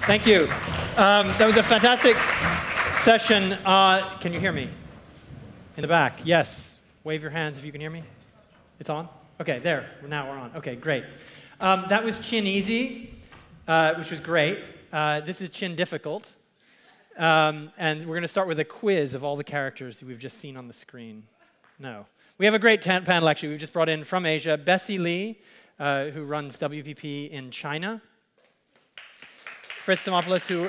Thank you. That was a fantastic session. Can you hear me? In the back, yes. Wave your hands if you can hear me. It's on? Okay, there. Now we're on. Okay, great. That was Chin Easy, which was great. This is Chin Difficult. And we're going to start with a quiz of all the characters that we've just seen on the screen. No. We have a great panel, actually. We've just brought in from Asia, Bessie Lee, who runs WPP in China. Fritz Demopoulos, who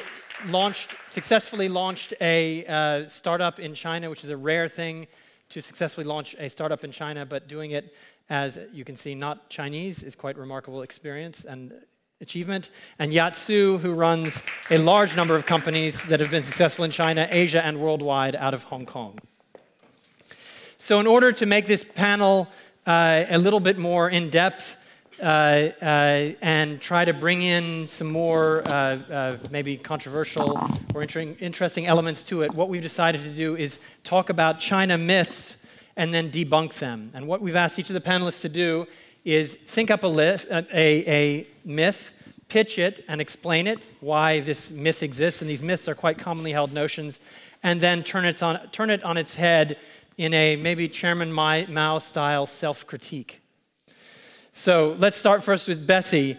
successfully launched a startup in China, which is a rare thing to successfully launch a startup in China, but doing it, as you can see, not Chinese, is quite a remarkable experience and achievement. And Yat Siu, who runs a large number of companies that have been successful in China, Asia, and worldwide out of Hong Kong. So in order to make this panel a little bit more in-depth and try to bring in some more maybe controversial or interesting elements to it, what we've decided to do is talk about China myths and then debunk them. And what we've asked each of the panelists to do is think up a myth, pitch it, and explain it, why this myth exists, and these myths are quite commonly held notions, and then turn it on its head in a maybe Chairman Mao-style self-critique. So let's start first with Bessie.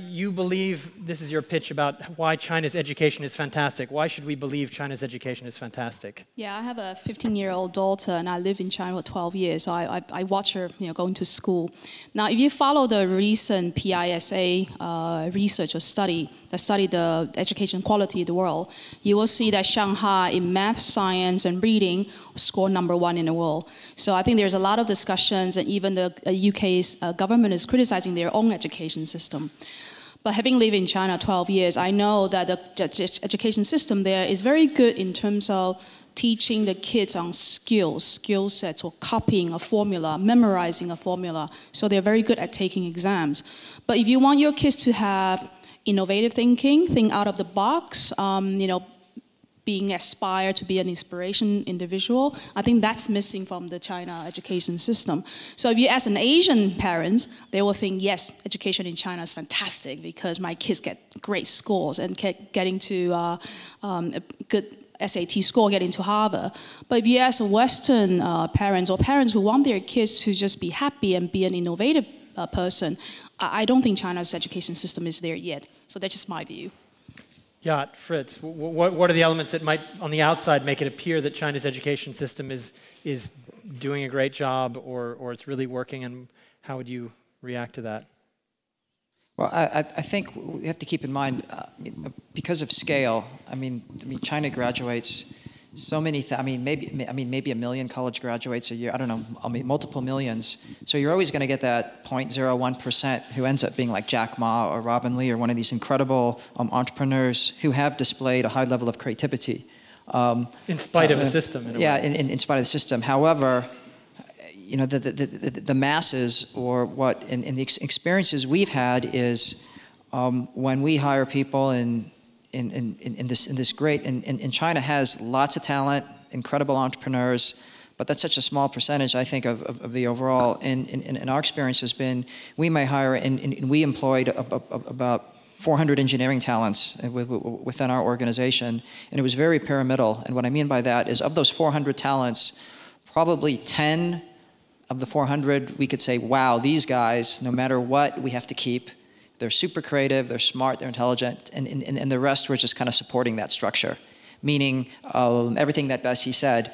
You believe, this is your pitch about why China's education is fantastic. Why should we believe China's education is fantastic? Yeah, I have a 15-year-old daughter, and I live in China for 12 years, so I watch her going to school. Now, if you follow the recent PISA research or study that studied the education quality of the world, you will see that Shanghai in math, science, and reading scored #1 in the world. So I think there's a lot of discussions, and even the UK's government is criticizing their own education system. But having lived in China 12 years, I know that the education system there is very good in terms of teaching the kids on skill sets, or copying a formula, memorizing a formula. So they're very good at taking exams. But if you want your kids to have innovative thinking, think out of the box, being aspired to be an inspiration individual, I think that's missing from the China education system. So if you ask an Asian parent, they will think, yes, education in China is fantastic because my kids get great scores and getting to a good SAT score, getting to Harvard. But if you ask Western parents, or parents who want their kids to just be happy and be an innovative person, I don't think China's education system is there yet. So that's just my view. Yeah, Fritz, what are the elements that might, on the outside, make it appear that China's education system is doing a great job, or it's really working, and how would you react to that? Well, I think we have to keep in mind, because of scale, China graduates so many, maybe 1 million college graduates a year, I don't know, multiple millions. So you're always going to get that 0.01% who ends up being like Jack Ma or Robin Lee or one of these incredible entrepreneurs who have displayed a high level of creativity. In spite of the system, in a way. In spite of the system. However, the masses, or what, in the experiences we've had is when we hire people in China has lots of talent, incredible entrepreneurs, but that's such a small percentage, I think, of the overall. And our experience has been, we may hire, and we employed about 400 engineering talents within our organization, and it was very pyramidal. And what I mean by that is, of those 400 talents, probably 10 of the 400, we could say, wow, these guys, no matter what, we have to keep. They're super creative, they're smart, they're intelligent, and the rest were just kind of supporting that structure. Meaning, everything that Bessie said,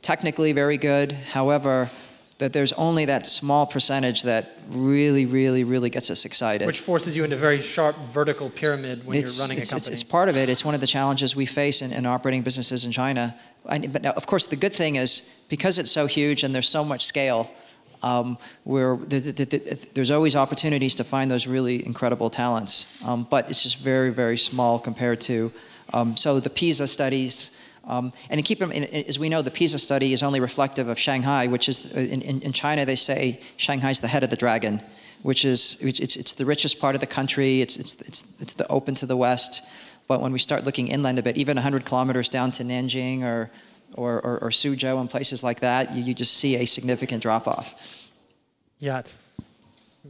technically very good, however, that there's only that small percentage that really gets us excited. Which forces you into very sharp vertical pyramid when you're running a company. It's part of it. It's one of the challenges we face in operating businesses in China. But now, of course, the good thing is, because it's so huge and there's so much scale, there's always opportunities to find those really incredible talents, but it's just very small compared to, so the PISA studies, and as we know, the PISA study is only reflective of Shanghai, which is, in China they say Shanghai's the head of the dragon, it's the richest part of the country, it's the open to the West, but when we start looking inland a bit, even 100 kilometers down to Nanjing or Suzhou and places like that, you just see a significant drop-off. Yeah,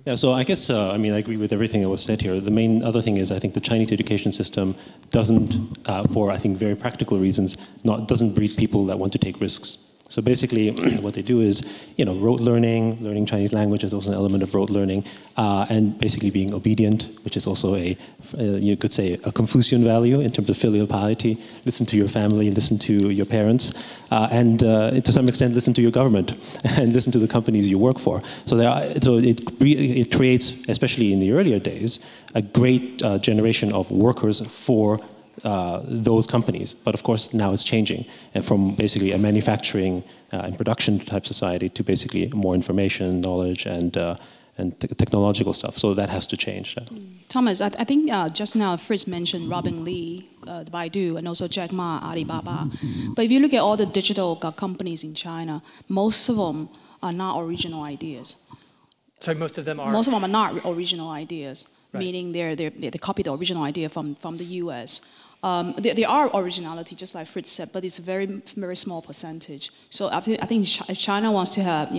Yeah, so I guess, I mean, I agree with everything that was said here. The main other thing is I think the Chinese education system doesn't, for I think very practical reasons, doesn't breed people that want to take risks. So basically, what they do is, rote learning Chinese language is also an element of rote learning, and basically being obedient, which is also you could say, a Confucian value in terms of filial piety. Listen to your family, listen to your parents, and to some extent, listen to your government, and listen to the companies you work for. So it creates, especially in the earlier days, a great generation of workers for those companies. But of course, now it's changing from basically a manufacturing and production type society to basically more information, knowledge, and technological stuff. So that has to change. Thomas, I think just now Fritz mentioned Robin Li, the Baidu, and also Jack Ma, Alibaba. But if you look at all the digital companies in China, most of them are not original ideas. So most of them are? Most of them are not original ideas, right. Meaning they copy the original idea from the US. There are originality, just like Fritz said, but it's a very, very small percentage. So I think if China wants to have,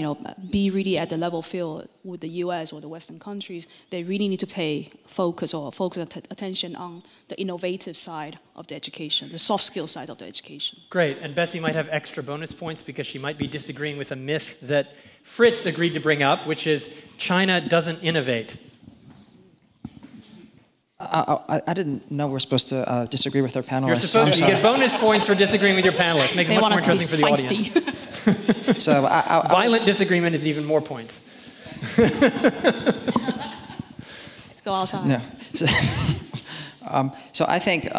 be really at the level field with the US or the Western countries, they really need to focus attention on the innovative side of the education, the soft skill side of the education. Great, and Bessie might have extra bonus points because she might be disagreeing with a myth that Fritz agreed to bring up, which is China doesn't innovate. I didn't know we're supposed to disagree with our panelists. You're supposed to. You get bonus points for disagreeing with your panelists. Makes it much more interesting for the audience. So violent disagreement is even more points. Let's go outside. No. So I think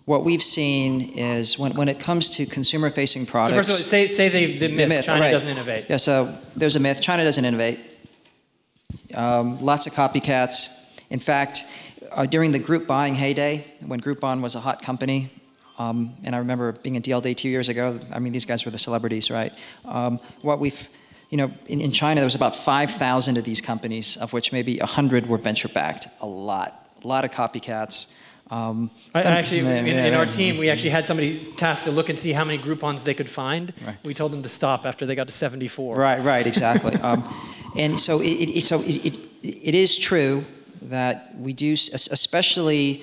what we've seen is when it comes to consumer-facing products. So first of all, say the myth China right. doesn't innovate. Yeah. So there's a myth. China doesn't innovate. Lots of copycats. In fact, during the group buying heyday, when Groupon was a hot company, and I remember being in DLD 2 years ago, I mean, these guys were the celebrities, right? In China, there was about 5,000 of these companies, of which maybe 100 were venture-backed. A lot of copycats. In our team, we actually had somebody tasked to look and see how many Groupons they could find. Right. We told them to stop after they got to 74. Right, exactly. And so it is true that we do, especially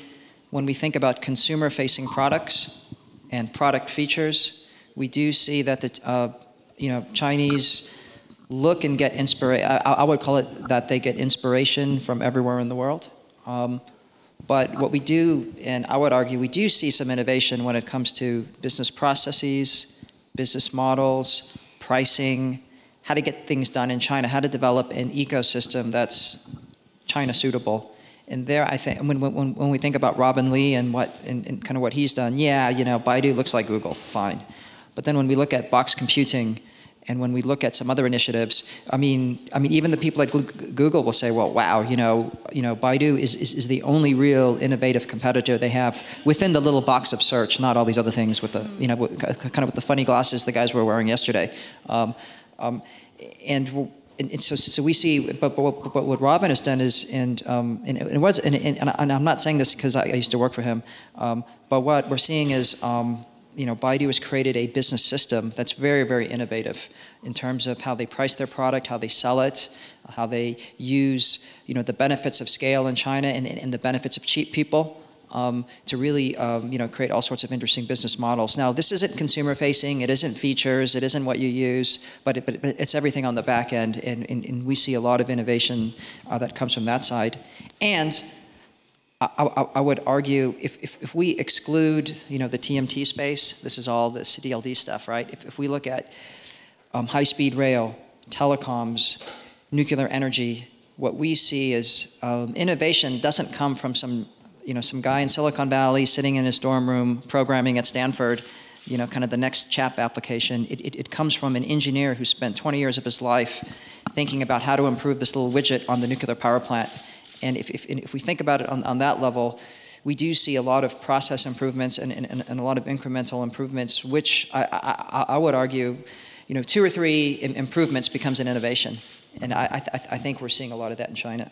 when we think about consumer-facing products and product features, we do see that the Chinese look and get inspiration. I would call it that they get inspiration from everywhere in the world. But what we do, and I would argue, we do see some innovation when it comes to business processes, business models, pricing, how to get things done in China, how to develop an ecosystem that's China suitable. And there, I think, when we think about Robin Li and kind of what he's done, Baidu looks like Google, fine. But then when we look at box computing, and when we look at some other initiatives, I mean, even the people at Google will say, well, wow, Baidu is the only real innovative competitor they have within the little box of search, not all these other things with the, kind of with the funny glasses the guys were wearing yesterday. And so we see, but what Robin has done is, and I'm not saying this because I used to work for him, but what we're seeing is, Baidu has created a business system that's very, very innovative in terms of how they price their product, how they sell it, how they use, the benefits of scale in China and the benefits of cheap people. To really, create all sorts of interesting business models. Now, this isn't consumer-facing. It isn't features. It isn't what you use. But it's everything on the back end, and we see a lot of innovation that comes from that side. And I would argue, if we exclude, the TMT space, this is all this DLD stuff, right? If we look at high-speed rail, telecoms, nuclear energy, what we see is innovation doesn't come from some guy in Silicon Valley sitting in his dorm room programming at Stanford, kind of the next CHAP application. It comes from an engineer who spent 20 years of his life thinking about how to improve this little widget on the nuclear power plant. And if we think about it on that level, we do see a lot of process improvements and a lot of incremental improvements, which I would argue, 2 or 3 improvements becomes an innovation. And I think we're seeing a lot of that in China.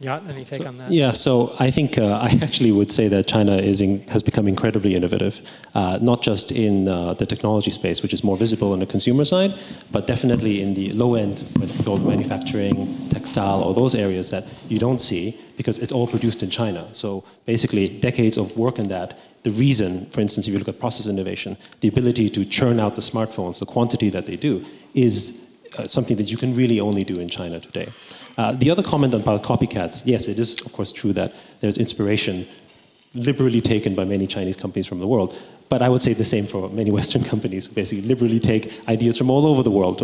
Yat, any take on that? Yeah, so I think I actually would say that China has become incredibly innovative, not just in the technology space, which is more visible on the consumer side, but definitely in the low end, what's called manufacturing, textile, or those areas that you don't see because it's all produced in China. So basically, decades of work in that. The reason, for instance, if you look at process innovation, the ability to churn out the smartphones, the quantity that they do, is something that you can really only do in China today. The other comment about copycats, yes, it is of course true that there's inspiration liberally taken by many Chinese companies from the world, but I would say the same for many Western companies who basically liberally take ideas from all over the world.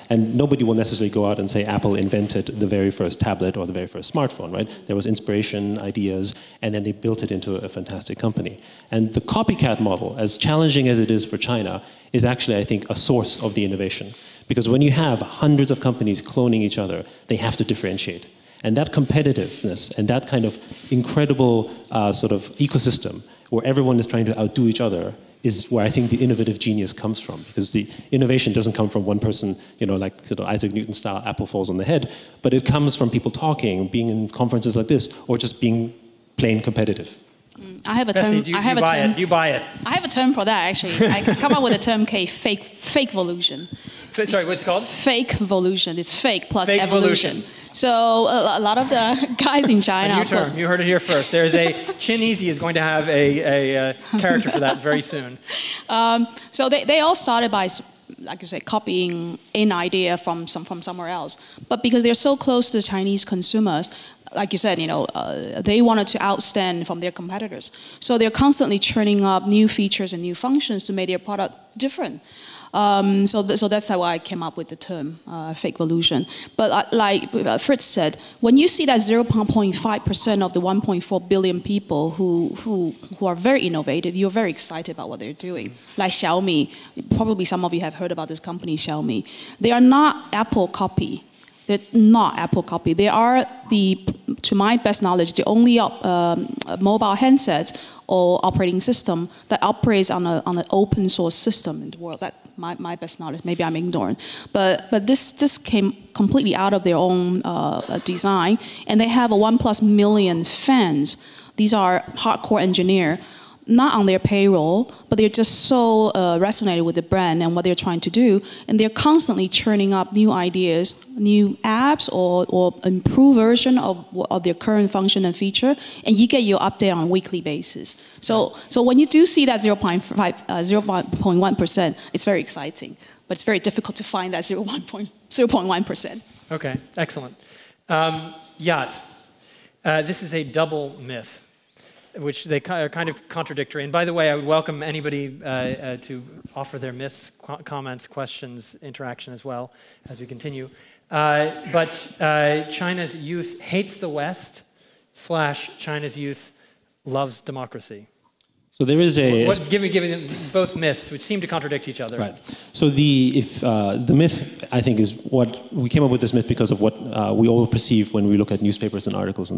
And nobody will necessarily go out and say Apple invented the very first tablet or the very first smartphone, right? There was inspiration, ideas, and then they built it into a fantastic company. And the copycat model, as challenging as it is for China, is actually, I think, a source of the innovation. Because when you have hundreds of companies cloning each other, they have to differentiate. And that competitiveness and that kind of incredible sort of ecosystem where everyone is trying to outdo each other is where I think the innovative genius comes from. Because the innovation doesn't come from one person, you know, like sort of Isaac Newton style, apple falls on the head, but it comes from people talking, being in conferences like this, or just being plain competitive. I have a term. Bessie, do you buy it? I have a term for that, actually. I come up with a term, fake evolution. Sorry, what's it called? Fake evolution. It's fake plus fake evolution. So a lot of the guys in China, a new of course. term. You heard it here first. There's Chin Easy is going to have a character for that very soon. So they all started by, like you say, copying an idea from somewhere else. But because they're so close to the Chinese consumers, like you said, you know, they wanted to outstand from their competitors. So they're constantly churning up new features and new functions to make their product different. So that's how I came up with the term fake evolution. But like Fritz said, when you see that 0.5% of the 1.4 billion people who are very innovative, you're very excited about what they're doing. Like Xiaomi, probably some of you have heard about this company, Xiaomi. They are not Apple copy. They're not Apple copy. They are to my best knowledge, the only mobile handset or operating system that operates on an open source system in the world. That my best knowledge. Maybe I'm ignorant, but this came completely out of their own design, and they have 1+ million fans. These are hardcore engineers, not on their payroll, but they're just so resonated with the brand and what they're trying to do, and they're constantly churning up new ideas, new apps, or improved version of their current function and feature, and you get your update on a weekly basis. So when you do see that 0.1%, it's very exciting, but it's very difficult to find that 0.1%. Okay, excellent. Yat, this is a double myth, which they are kind of contradictory. And by the way, I would welcome anybody to offer their myths, comments, questions, interaction as well as we continue. But China's youth hates the West / China's youth loves democracy. So there is a... Give me both myths, which seem to contradict each other. Right. So the myth, I think, is what... We came up with this myth because of what we all perceive when we look at newspapers and articles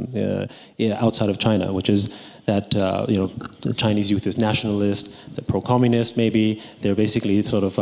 outside of China, which is that you know, the Chinese youth is nationalist, they're pro-communist maybe, they're basically sort of,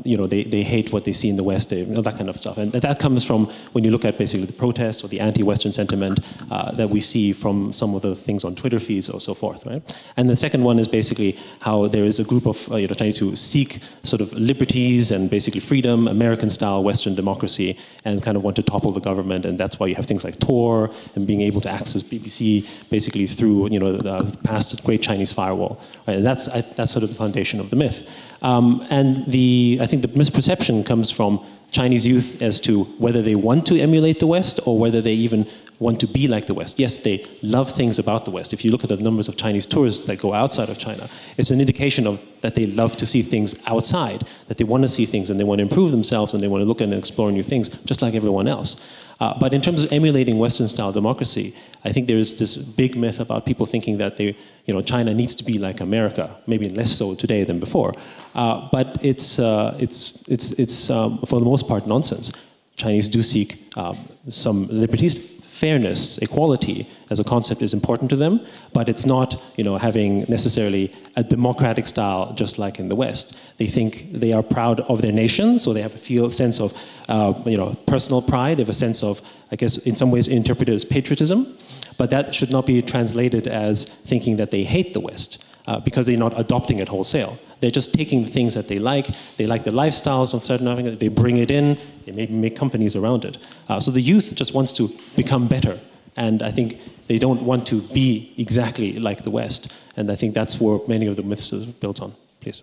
you know, they hate what they see in the West, you know, that kind of stuff. And that comes from when you look at basically the protests or the anti-Western sentiment that we see from some of the things on Twitter feeds or so forth, right? And the second one is basically how there is a group of you know, Chinese who seek sort of liberties and basically freedom, American-style Western democracy, and kind of want to topple the government, and that's why you have things like Tor and being able to access BBC basically through, you know, past Great Chinese Firewall. Right? And that's sort of the foundation of the myth. And I think the misperception comes from Chinese youth as to whether they want to emulate the West or whether they even want to be like the West. Yes, they love things about the West. If you look at the numbers of Chinese tourists that go outside of China, it's an indication of that they love to see things outside, that they want to see things and they want to improve themselves and they want to look and explore new things, just like everyone else. But in terms of emulating Western-style democracy, I think there is this big myth about people thinking that you know, China needs to be like America, maybe less so today than before. But it's for the most part nonsense. Chinese do seek some liberties. Fairness, equality as a concept is important to them, but it's not, you know, having necessarily a democratic style just like in the West. They think they are proud of their nation, so they have a sense of, you know, personal pride. They have a sense of I guess, in some ways interpreted as patriotism, but that should not be translated as thinking that they hate the West, because they're not adopting it wholesale. They're just taking the things that they like the lifestyles of certain, they bring it in, they maybe make companies around it. So the youth just wants to become better, and I think they don't want to be exactly like the West, and I think that's where many of the myths are built on. Please.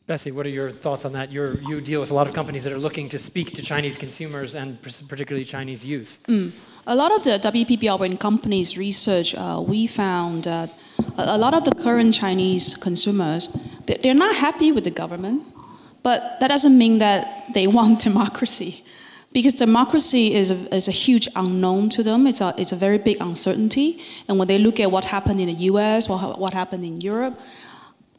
Bessie, what are your thoughts on that? You deal with a lot of companies that are looking to speak to Chinese consumers and particularly Chinese youth. A lot of the WPP operating companies research, we found that a lot of the current Chinese consumers, they're not happy with the government, but that doesn't mean that they want democracy. Because democracy is a huge unknown to them. It's a very big uncertainty. And when they look at what happened in the US, what happened in Europe,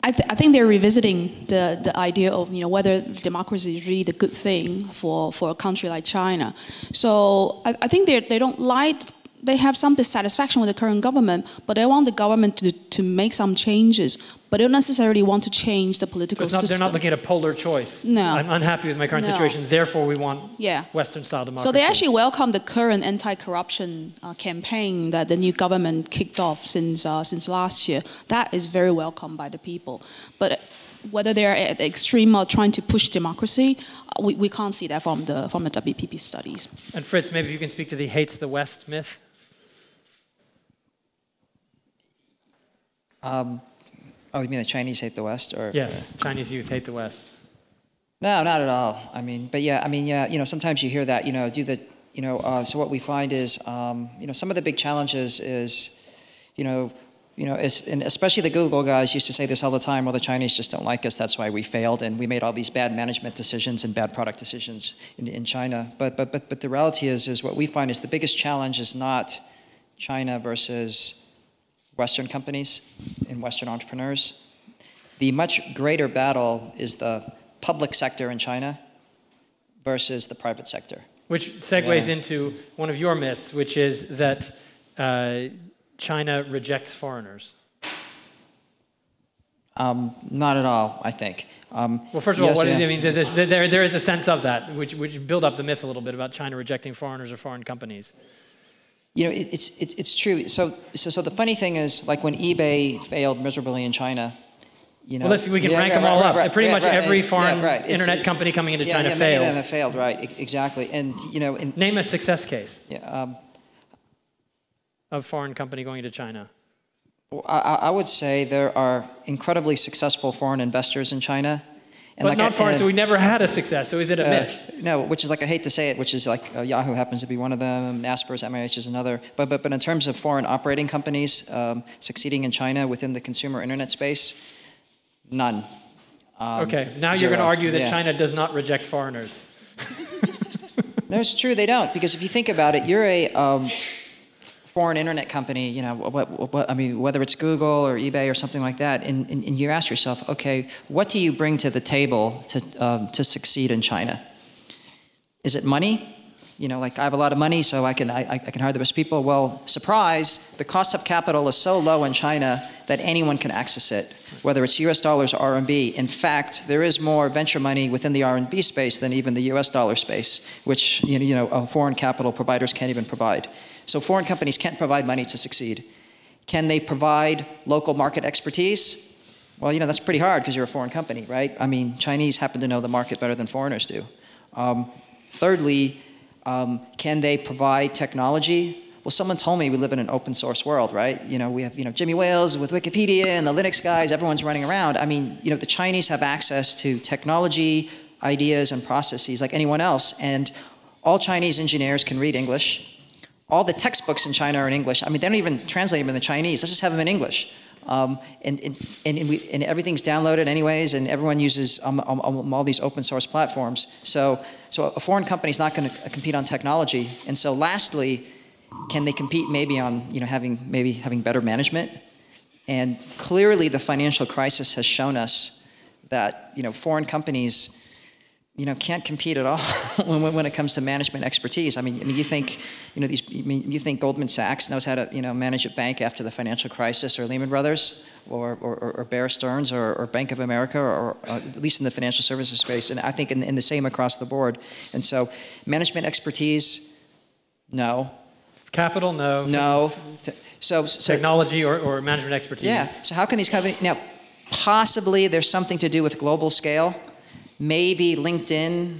I think they're revisiting the idea of whether democracy is really the good thing for a country like China. So I think they don't like. They have some dissatisfaction with the current government, but they want the government to make some changes. But they don't necessarily want to change the political system. They're not looking at a polar choice. No. I'm unhappy with my current situation, therefore we want Western-style democracy. So they actually welcome the current anti-corruption campaign that the new government kicked off since last year. That is very welcome by the people. But whether they're at the extreme of trying to push democracy, we can't see that from the WPP studies. And Fritz, maybe you can speak to the hates the West myth. Oh, you mean the Chinese hate the West, or? Yes, Chinese youth hate the West. No, not at all. Sometimes you hear that, so what we find is, some of the big challenges is, and especially the Google guys used to say this all the time, well, the Chinese just don't like us, that's why we failed, and we made all these bad management decisions and bad product decisions in China. But the reality is what we find is the biggest challenge is not China versus Western companies and Western entrepreneurs. The much greater battle is the public sector in China versus the private sector. Which segues into one of your myths, which is that China rejects foreigners. Not at all, I think. Well, first of all, there is a sense of that, which build up the myth a little bit about China rejecting foreigners or foreign companies. It's true. So the funny thing is, like when eBay failed miserably in China, well, we can rank them all up. Pretty much every foreign internet company coming into China failed. Many of them have failed, right? Exactly. And name a success case. Of foreign company going to China. I would say there are incredibly successful foreign investors in China. But not foreign, so we never had a success, so is it a myth? No, which is I hate to say it, which is Yahoo happens to be one of them, Naspers, MIH is another. But in terms of foreign operating companies succeeding in China within the consumer internet space, none. Okay, now you're going to argue that China does not reject foreigners. No, it's true, they don't. Because if you think about it, you're a foreign internet company, whether it's Google or eBay or something like that, and you ask yourself, okay, what do you bring to the table to succeed in China? Is it money? I have a lot of money, so I can hire the best people. Well, surprise, the cost of capital is so low in China that anyone can access it, whether it's US dollars or RMB. In fact, there is more venture money within the RMB space than even the US dollar space, which foreign capital providers can't even provide. So foreign companies can't provide money to succeed. Can they provide local market expertise? Well, that's pretty hard because you're a foreign company, right? I mean, Chinese happen to know the market better than foreigners do. Thirdly, can they provide technology? Well, someone told me we live in an open source world, right? We have Jimmy Wales with Wikipedia and the Linux guys, everyone's running around. I mean, the Chinese have access to technology, ideas, and processes like anyone else, and all Chinese engineers can read English. All the textbooks in China are in English. I mean, they don't even translate them into Chinese. Let's just have them in English. And everything's downloaded anyways, and everyone uses all these open source platforms. So a foreign company's not going to compete on technology. And so lastly, can they compete maybe on having better management? And clearly the financial crisis has shown us that foreign companies can't compete at all when it comes to management expertise. I mean, you think, you think Goldman Sachs knows how to, manage a bank after the financial crisis, or Lehman Brothers, or Bear Stearns, or Bank of America, or at least in the financial services space, and I think in the same across the board. And so, management expertise, No. Capital, no. No. So technology or management expertise. Yeah. So how can these companies, now, possibly there's something to do with global scale. Maybe LinkedIn,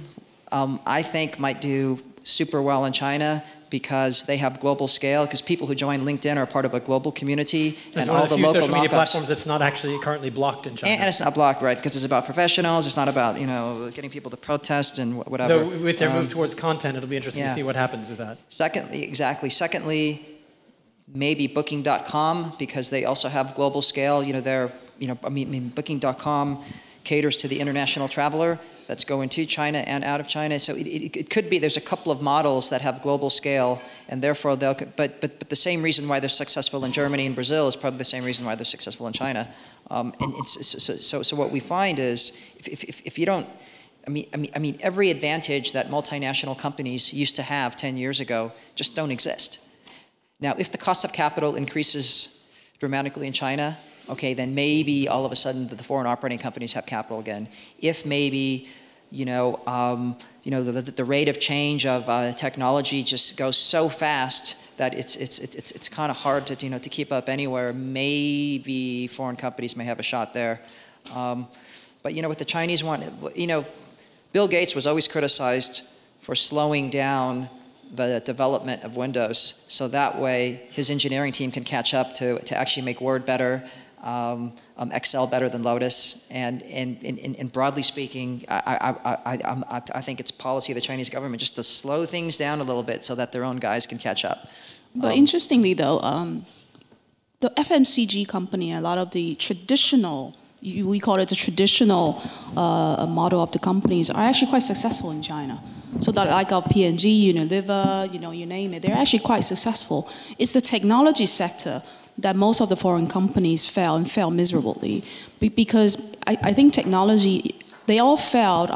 I think, might do super well in China because they have global scale, because people who join LinkedIn are part of a global community, and all the local social media knockups. platforms that's not actually currently blocked in China. And it's not blocked, right? Because it's about professionals. It's not about, you know, getting people to protest and whatever. So with their move towards content, it'll be interesting to see what happens with that. Secondly, maybe Booking.com, because they also have global scale. You know, Booking.com caters to the international traveler that's going to China and out of China. So it could be there's a couple of models that have global scale, and therefore they'll. But the same reason why they're successful in Germany and Brazil is probably the same reason why they're successful in China. So what we find is if you don't. I mean, every advantage that multinational companies used to have 10 years ago just don't exist. Now, if the cost of capital increases dramatically in China, okay, then maybe all of a sudden the foreign operating companies have capital again. If maybe, the rate of change of technology just goes so fast that it's kind of hard to to keep up anywhere. Maybe foreign companies may have a shot there. But what the Chinese want, Bill Gates was always criticized for slowing down the development of Windows, so that way his engineering team can catch up to actually make Word better, Excel better than Lotus, and broadly speaking, I think it's policy of the Chinese government just to slow things down a little bit so that their own guys can catch up. But interestingly, though, the FMCG company, a lot of the traditional, we call it the traditional model of the companies, are actually quite successful in China. So that like our P&G, Unilever, you name it, they're actually quite successful. It's the technology sector that most of the foreign companies fail and fail miserably, because I think technology, they all failed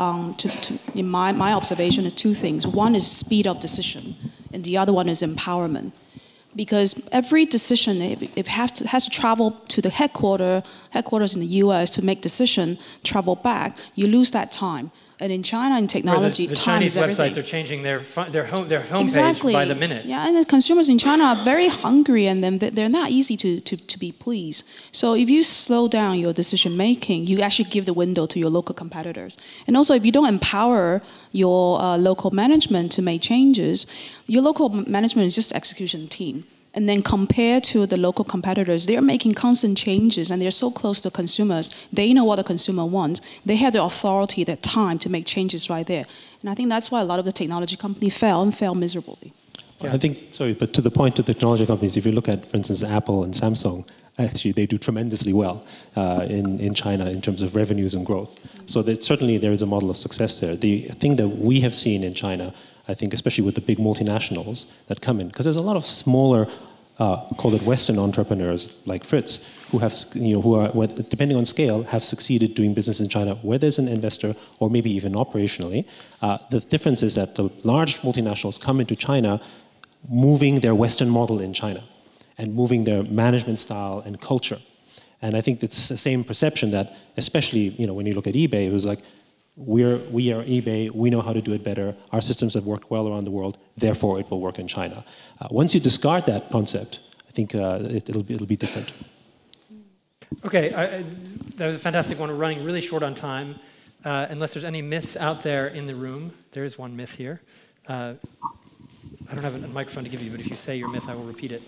in my observation of two things. One is speed of decision, and the other one is empowerment. Because every decision, it has to travel to the headquarters in the US to make decision, travel back, you lose that time. And in China, in technology, the time Chinese is everything. websites are changing their homepage Exactly. by the minute. Yeah, and the consumers in China are very hungry, and then they're not easy to be pleased. So if you slow down your decision making, you actually give the window to your local competitors. And also, if you don't empower your local management to make changes, your local management is just execution team. And then compared to the local competitors, they're making constant changes, and they're so close to consumers. They know what the consumer wants. They have the authority, the time to make changes right there. And I think that's why a lot of the technology companies fail and fail miserably. Yeah. I think, sorry, but to the point of the technology companies, if you look at, for instance, Apple and Samsung, actually they do tremendously well in China in terms of revenues and growth. So that certainly there is a model of success there. The thing that we have seen in China, I think, especially with the big multinationals that come in, because there's a lot of smaller, call it Western entrepreneurs like Fritz, who have, who are, depending on scale, have succeeded doing business in China, where there's an investor, or maybe even operationally. The difference is that the large multinationals come into China, moving their Western model in China, and moving their management style and culture. And I think it's the same perception that, especially, when you look at eBay, it was like, we are eBay, we know how to do it better, our systems have worked well around the world, therefore it will work in China. Once you discard that concept, I think it'll be different. Okay, that was a fantastic one. We're running really short on time. Unless there's any myths out there in the room, there is one myth here. I don't have a microphone to give you, but if you say your myth, I will repeat it.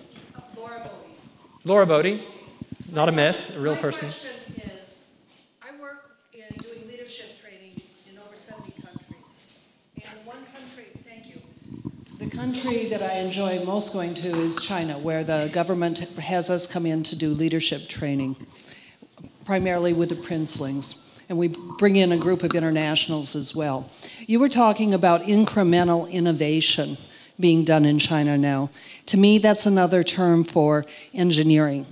Laura Bodie. Laura Bodie, not a myth, a real person. My question is, I work in doing leadership training in over 70 countries. And one country, thank you. The country that I enjoy most going to is China, where the government has us come in to do leadership training, primarily with the princelings. And we bring in a group of internationals as well. You were talking about incremental innovation being done in China now. To me, that's another term for engineering,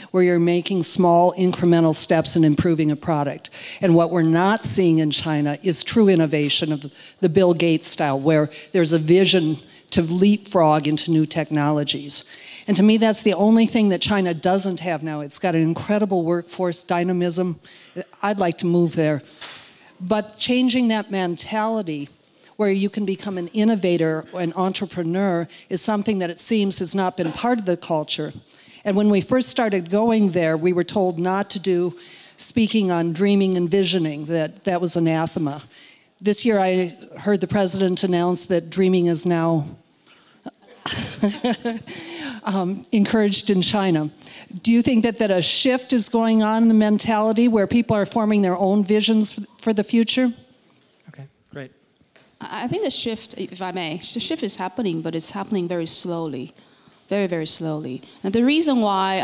where you're making small incremental steps in improving a product. And what we're not seeing in China is true innovation of the Bill Gates style, where there's a vision to leapfrog into new technologies. And to me, that's the only thing that China doesn't have now. It's got an incredible workforce dynamism. I'd like to move there. But changing that mentality, where you can become an innovator or an entrepreneur is something that it seems has not been part of the culture. And when we first started going there, we were told not to do speaking on dreaming and visioning, that was anathema. This year I heard the president announce that dreaming is now encouraged in China. Do you think that a shift is going on in the mentality where people are forming their own visions for the future? Okay, great. I think the shift, if I may, the shift is happening, but it's happening very slowly, very, very slowly. And the reason why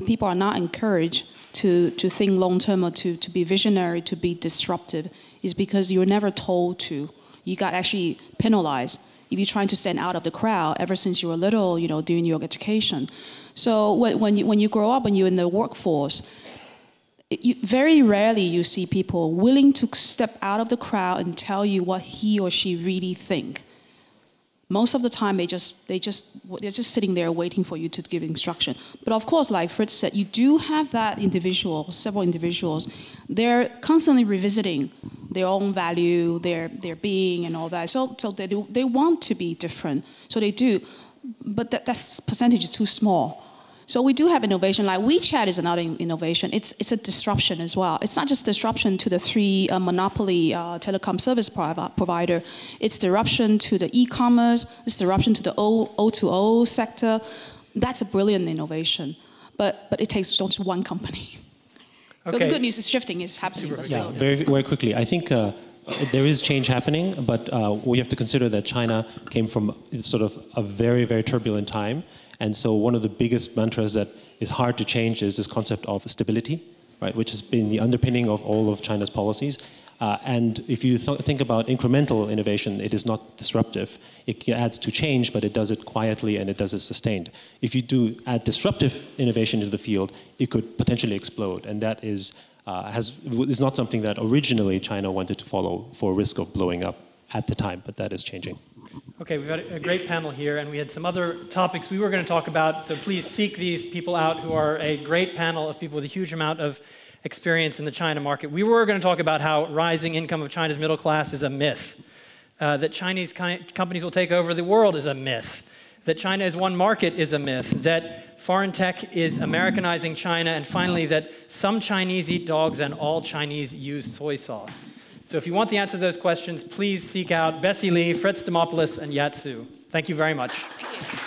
people are not encouraged to think long-term or to be visionary, to be disruptive, is because you're never told to. You got actually penalized if you're trying to stand out of the crowd ever since you were little, during your education. So when you grow up and you're in the workforce, very rarely you see people willing to step out of the crowd and tell you what he or she really think. Most of the time, they're just sitting there waiting for you to give instruction. But of course, like Fritz said, you do have that individual, several individuals. They're constantly revisiting their own value, their being, and all that. So they want to be different. So they do, but that percentage is too small. So we do have innovation. Like WeChat is another innovation. It's a disruption as well. It's not just disruption to the three monopoly telecom service provider. It's disruption to the e-commerce. It's disruption to the O2O sector. That's a brilliant innovation. But it takes just one company. Okay. So the good news is shifting is happening. Yeah, very, very quickly. I think there is change happening, but we have to consider that China came from sort of a very, very turbulent time. And so one of the biggest mantras that is hard to change is this concept of stability, right, which has been the underpinning of all of China's policies. And if you think about incremental innovation, it is not disruptive. It adds to change, but it does it quietly and it does it sustained. If you do add disruptive innovation into the field, it could potentially explode. And that is not something that originally China wanted to follow for risk of blowing up at the time, but that is changing. Okay, we've got a great panel here, and we had some other topics we were going to talk about, so please seek these people out who are a great panel of people with a huge amount of experience in the China market. We were going to talk about how rising income of China's middle class is a myth, that Chinese companies will take over the world is a myth, that China is one market is a myth, that foreign tech is Americanizing China, and finally that some Chinese eat dogs and all Chinese use soy sauce. So if you want the answer to those questions, please seek out Bessie Lee, Fritz Demopoulos, and Yat Siu. Thank you very much. Thank you.